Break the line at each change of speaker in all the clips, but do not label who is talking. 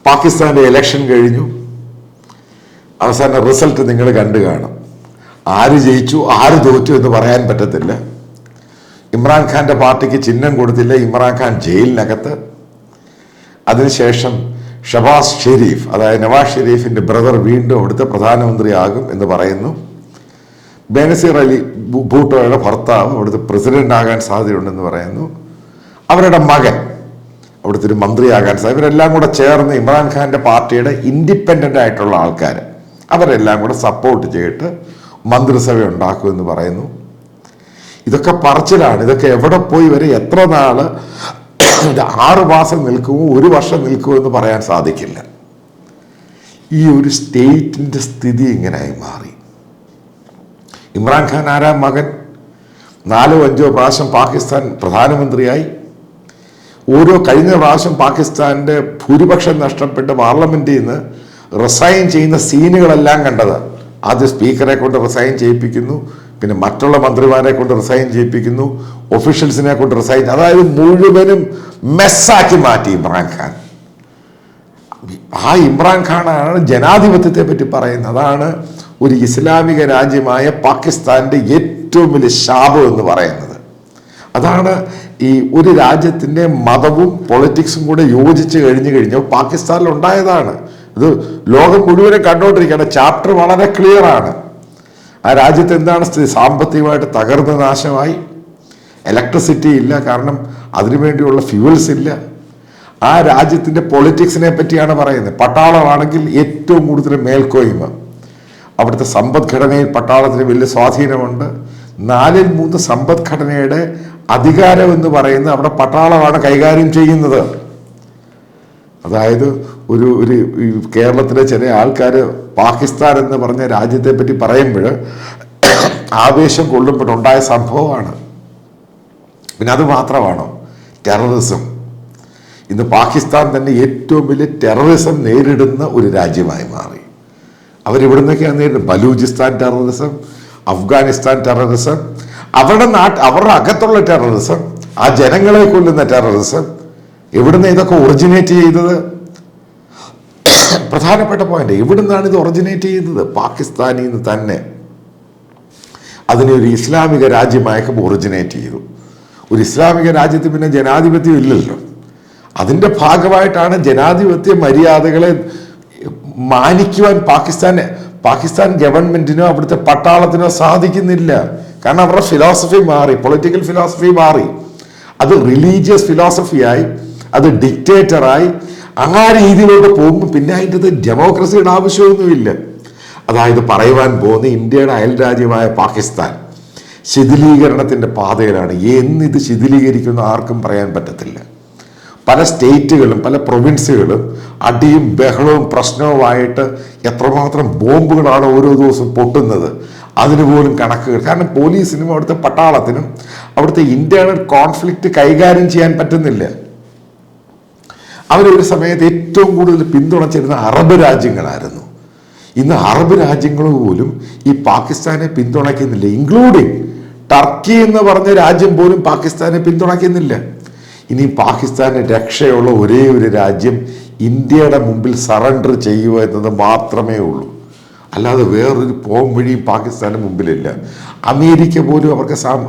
പാകിസ്ഥാൻ്റെ ഇലക്ഷൻ കഴിഞ്ഞു. അവസാന റിസൾട്ട് നിങ്ങൾ കണ്ടു കാണും. ആര് ജയിച്ചു ആര് തോറ്റു എന്ന് പറയാൻ പറ്റത്തില്ല. ഇമ്രാൻഖാൻ്റെ പാർട്ടിക്ക് ചിഹ്നം കൊടുത്തില്ല. ഇമ്രാൻഖാൻ ജയിലിനകത്ത്. അതിനുശേഷം ഷബാസ് ഷെരീഫ്, അതായത് നവാസ് ഷെരീഫിൻ്റെ ബ്രദർ വീണ്ടും അവിടുത്തെ പ്രധാനമന്ത്രിയാകും എന്ന് പറയുന്നു. ബേനസീർ അലി ഭൂട്ടോയുടെ ഭർത്താവ് അവിടുത്തെ പ്രസിഡന്റ് ആകാൻ സാധ്യതയുണ്ടെന്ന് പറയുന്നു. അവരുടെ മകൻ അവിടുത്തെ ഒരു മന്ത്രിയാകാൻ സാധ്യത. ഇവരെല്ലാം കൂടെ ചേർന്ന് ഇമ്രാൻഖാൻ്റെ പാർട്ടിയുടെ ഇൻഡിപെൻഡൻ്റ് ആയിട്ടുള്ള ആൾക്കാർ അവരെല്ലാം കൂടെ സപ്പോർട്ട് ചെയ്തിട്ട് മന്ത്രിസഭ ഉണ്ടാക്കുമെന്ന് പറയുന്നു. ഇതൊക്കെ പറച്ചിലാണ്. ഇതൊക്കെ എവിടെ പോയി വരെ എത്ര നാൾ 6 മാസം നിൽക്കുമോ 1 വർഷം നിൽക്കുമോ എന്ന് പറയാൻ സാധിക്കില്ല. ഈ ഒരു സ്റ്റേറ്റിൻ്റെ സ്ഥിതി ഇങ്ങനെയായി മാറി. ഇമ്രാൻഖാൻ ആരാ മകൻ? 4-5 പ്രാവശ്യം പാകിസ്ഥാൻ പ്രധാനമന്ത്രിയായി. കഴിഞ്ഞ പ്രാവശ്യം പാകിസ്ഥാൻ്റെ ഭൂരിപക്ഷം നഷ്ടപ്പെട്ട് പാർലമെൻറ്റിൽ നിന്ന് റിസൈൻ ചെയ്യുന്ന സീനുകളെല്ലാം കണ്ടത്. ആദ്യം സ്പീക്കറെ കൊണ്ട് റിസൈൻ ചെയ്യിപ്പിക്കുന്നു, പിന്നെ മറ്റുള്ള മന്ത്രിമാരെ കൊണ്ട് റിസൈൻ ചെയ്യിപ്പിക്കുന്നു, ഒഫീഷ്യൽസിനെ കൊണ്ട് റിസൈൻ, അതായത് മുഴുവനും മെസ്സാക്കി മാറ്റി ഇമ്രാൻഖാൻ. ആ ഇമ്രാൻഖാനാണ് ജനാധിപത്യത്തെ പറ്റി പറയുന്നത്. അതാണ് ഒരു ഇസ്ലാമിക രാജ്യമായ പാകിസ്ഥാൻ്റെ ഏറ്റവും വലിയ ശാപം എന്ന് പറയുന്നത്. അതാണ് ഈ ഒരു രാജ്യത്തിൻ്റെ മതവും പൊളിറ്റിക്സും കൂടെ യോജിച്ച് കഴിഞ്ഞപ്പോൾ പാകിസ്ഥാനിൽ ഉണ്ടായതാണ്. ഇത് ലോകം മുഴുവനും കണ്ടുകൊണ്ടിരിക്കുകയാണ്. ചാപ്റ്റർ വളരെ ക്ലിയർ ആണ്. ആ രാജ്യത്ത് എന്താണ് സ്ഥിതി? സാമ്പത്തികമായിട്ട് തകർന്ന നാശമായി. ഇലക്ട്രിസിറ്റി ഇല്ല, കാരണം അതിനുവേണ്ടിയുള്ള ഫ്യൂവൽസ് ഇല്ല. ആ രാജ്യത്തിൻ്റെ പൊളിറ്റിക്സിനെ പറ്റിയാണ് പറയുന്നത്. പട്ടാളമാണെങ്കിൽ ഏറ്റവും കൂടുതൽ മേൽക്കോയ്മ. അവിടുത്തെ സമ്പദ്ഘടനയിൽ പട്ടാളത്തിന് വലിയ സ്വാധീനമുണ്ട്. 4/3 സമ്പദ്ഘടനയുടെ അധികാരം എന്ന് പറയുന്നത് അവിടെ പട്ടാളമാണ് കൈകാര്യം ചെയ്യുന്നത്. അതായത് ഒരു കേരളത്തിലെ ചില ആൾക്കാർ പാകിസ്ഥാൻ എന്ന് പറഞ്ഞ രാജ്യത്തെ പറ്റി പറയുമ്പോൾ ആവേശം കൊള്ളുമ്പോഴുണ്ടായ സംഭവമാണ്. പിന്നെ അത് മാത്രമാണോ? ടെററിസം. ഇന്ന് പാകിസ്ഥാൻ തന്നെ ഏറ്റവും വലിയ ടെററിസം നേരിടുന്ന ഒരു രാജ്യമായി മാറി. അവരിവിടുന്നൊക്കെയാണ് നേരിടുന്നത്. ബലൂചിസ്ഥാൻ ടെററിസം, അഫ്ഗാനിസ്ഥാൻ ടെററിസം, അവരുടെ അകത്തുള്ള ടെററിസം, ആ ജനങ്ങളെ കൊല്ലുന്ന ടെററിസം. എവിടുന്ന് ഇതൊക്കെ ഒറിജിനേറ്റ് ചെയ്തത്? പ്രധാനപ്പെട്ട പോയിന്റ്, എവിടുന്നാണ് ഇത് ഒറിജിനേറ്റ് ചെയ്തത്? പാകിസ്ഥാനിൽ നിന്ന് തന്നെ. അതിനെ ഒരു ഇസ്ലാമിക രാജ്യമായപ്പോൾ ഒറിജിനേറ്റ് ചെയ്തു. ഒരു ഇസ്ലാമിക രാജ്യത്ത് പിന്നെ ജനാധിപത്യം ഇല്ലല്ലോ. അതിൻ്റെ ഭാഗമായിട്ടാണ് ജനാധിപത്യ മര്യാദകളെ മാനിക്കുവാൻ പാകിസ്ഥാൻ ഗവൺമെന്റിനോ അവിടുത്തെ പട്ടാളത്തിനോ സാധിക്കുന്നില്ല. കാരണം അവരുടെ ഫിലോസഫി മാറി, പൊളിറ്റിക്കൽ ഫിലോസഫി മാറി. അത് റിലീജിയസ് ഫിലോസഫിയായി, അത് ഡിക്റ്റേറ്ററായി. ആ രീതിയിലോട്ട് പോകുമ്പോൾ പിന്നെ അതിൻ്റെ ഡെമോക്രസിയുടെ ആവശ്യമൊന്നുമില്ല. അതായത് പറയുവാൻ പോകുന്ന ഇന്ത്യയുടെ അയൽരാജ്യമായ പാകിസ്ഥാൻ ശിഥിലീകരണത്തിൻ്റെ പാതയിലാണ്. എന്നിത് ശിഥിലീകരിക്കുന്ന ആർക്കും പറയാൻ പറ്റത്തില്ല. പല സ്റ്റേറ്റുകളും പല പ്രൊവിൻസുകളും അടിയും ബഹളവും പ്രശ്നവുമായിട്ട് എത്രമാത്രം ബോംബുകളാണ് ഓരോ ദിവസവും പൊട്ടുന്നത് അതിനുപോലും കണക്കുകൾ. കാരണം പോലീസിനും അവിടുത്തെ പട്ടാളത്തിനും അവിടുത്തെ ഇന്റേണൽ കോൺഫ്ലിക്റ്റ് കൈകാര്യം ചെയ്യാൻ പറ്റുന്നില്ല. അവരൊരു സമയത്ത് ഏറ്റവും കൂടുതൽ പിന്തുണച്ചിരുന്ന അറബ് രാജ്യങ്ങളായിരുന്നു. ഇന്ന് അറബ് രാജ്യങ്ങൾ പോലും ഈ പാകിസ്ഥാനെ പിന്തുണയ്ക്കുന്നില്ല. ഇൻക്ലൂഡിങ് ടർക്കി എന്ന് പറഞ്ഞ രാജ്യം പോലും പാകിസ്ഥാനെ പിന്തുണയ്ക്കുന്നില്ല. ഇനി പാകിസ്ഥാന് രക്ഷയുള്ള ഒരേ ഒരു രാജ്യം ഇന്ത്യയുടെ മുമ്പിൽ സറണ്ടർ ചെയ്യുക എന്നത് മാത്രമേ ഉള്ളൂ. അല്ലാതെ വേറൊരു വഴിയും പാകിസ്ഥാന് മുമ്പിലില്ല. അമേരിക്ക പോലും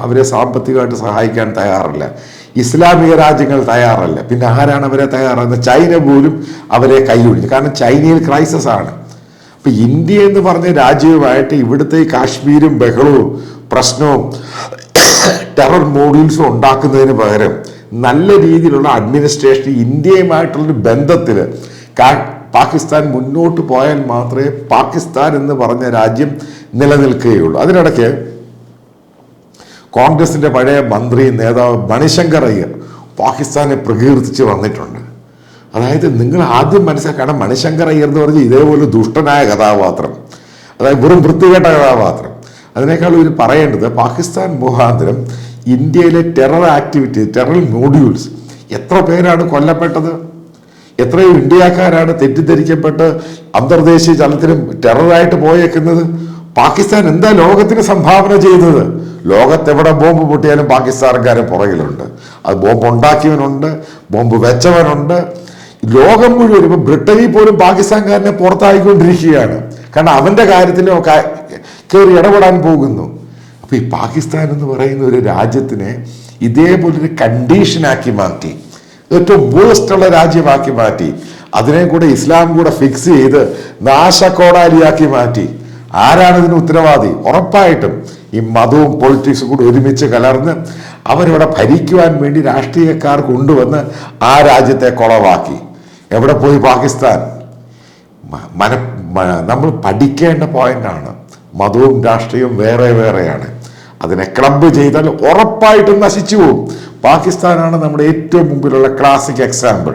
അവരെ സാമ്പത്തികമായിട്ട് സഹായിക്കാൻ തയ്യാറല്ല. ഇസ്ലാമിക രാജ്യങ്ങൾ തയ്യാറല്ല. പിന്നെ ആരാണ് അവരെ തയ്യാറാകുന്നത്? ചൈന പോലും അവരെ കൈയൊഴിഞ്ഞു. കാരണം ചൈനയിൽ ക്രൈസിസ് ആണ്. അപ്പം ഇന്ത്യ എന്ന് പറഞ്ഞ രാജ്യവുമായിട്ട് ഇവിടുത്തെ കാശ്മീരും ബഹളവും പ്രശ്നവും ടെറർ മോഡ്യൂൾസും ഉണ്ടാക്കുന്നതിന് പകരം നല്ല രീതിയിലുള്ള അഡ്മിനിസ്ട്രേഷൻ ഇന്ത്യയുമായിട്ടുള്ളൊരു ബന്ധത്തിൽ പാകിസ്ഥാൻ മുന്നോട്ട് പോയാൽ മാത്രമേ പാകിസ്ഥാൻ എന്ന് പറഞ്ഞ രാജ്യം നിലനിൽക്കുകയുള്ളൂ. അതിനിടയ്ക്ക് കോൺഗ്രസിൻ്റെ പഴയ മന്ത്രി നേതാവ് മണിശങ്കർ അയ്യർ പാകിസ്ഥാനെ പ്രകീർത്തിച്ച് വന്നിട്ടുണ്ട്. അതായത് നിങ്ങൾ ആദ്യം മനസ്സിലാക്കണം, മണിശങ്കർ അയ്യർ എന്ന് പറഞ്ഞാൽ ഇതേപോലെ ദുഷ്ടനായ കഥാപാത്രം, അതായത് വെറും വൃത്തികെട്ട കഥാപാത്രം. അതിനേക്കാൾ ഒരു പറയേണ്ടത് പാകിസ്ഥാൻ മുഖാന്തരം ഇന്ത്യയിലെ ടെറർ ആക്ടിവിറ്റി, ടെറർ മോഡ്യൂൾസ് എത്ര പേരാണ് കൊല്ലപ്പെട്ടത്? എത്രയോ ഇന്ത്യക്കാരാണ് തെറ്റിദ്ധരിക്കപ്പെട്ട് അന്തർദേശീയ തലത്തിലും ടെററായിട്ട് പോയേക്കുന്നത്? പാകിസ്ഥാൻ എന്താ ലോകത്തിന് സംഭാവന ചെയ്തത്? ലോകത്തെവിടെ ബോംബ് പൊട്ടിയാലും പാകിസ്ഥാൻകാരെ പുറകിലുണ്ട്. അത് ബോംബ് ഉണ്ടാക്കിയവനുണ്ട്, ബോംബ് വെച്ചവനുണ്ട്. ലോകം മുഴുവൻ ഇപ്പൊ ബ്രിട്ടനിൽ പോലും പാകിസ്ഥാൻകാരനെ പുറത്തായിക്കൊണ്ടിരിക്കുകയാണ്. കാരണം അവന്റെ കാര്യത്തിലും കയറി ഇടപെടാൻ പോകുന്നു. അപ്പൊ ഈ പാകിസ്ഥാൻ എന്ന് പറയുന്ന ഒരു രാജ്യത്തിനെ ഇതേപോലൊരു കണ്ടീഷനാക്കി മാറ്റി, ഏറ്റവും വേസ്റ്റുള്ള രാജ്യമാക്കി മാറ്റി, അതിനെ കൂടെ ഇസ്ലാം കൂടെ ഫിക്സ് ചെയ്ത് നാശക്കോടാലിയാക്കി മാറ്റി. ആരാണ് ഇതിന് ഉത്തരവാദി? ഉറപ്പായിട്ടും ഈ മതവും പൊളിറ്റിക്സും കൂടെ ഒരുമിച്ച് കലർന്ന് അവരിവിടെ ഭരിക്കുവാൻ വേണ്ടി രാഷ്ട്രീയക്കാർ കൊണ്ടുവന്ന് ആ രാജ്യത്തെ കുളവാക്കി. എവിടെ പോയി പാകിസ്ഥാൻ? നമ്മൾ പഠിക്കേണ്ട പോയിന്റാണ്. മതവും രാഷ്ട്രീയവും വേറെ വേറെയാണ്. അതിനെ ക്ലബ് ചെയ്താൽ ഉറപ്പായിട്ടും നശിച്ചു പോകും. പാകിസ്ഥാനാണ് നമ്മുടെ ഏറ്റവും മുമ്പിലുള്ള ക്ലാസിക് എക്സാമ്പിൾ.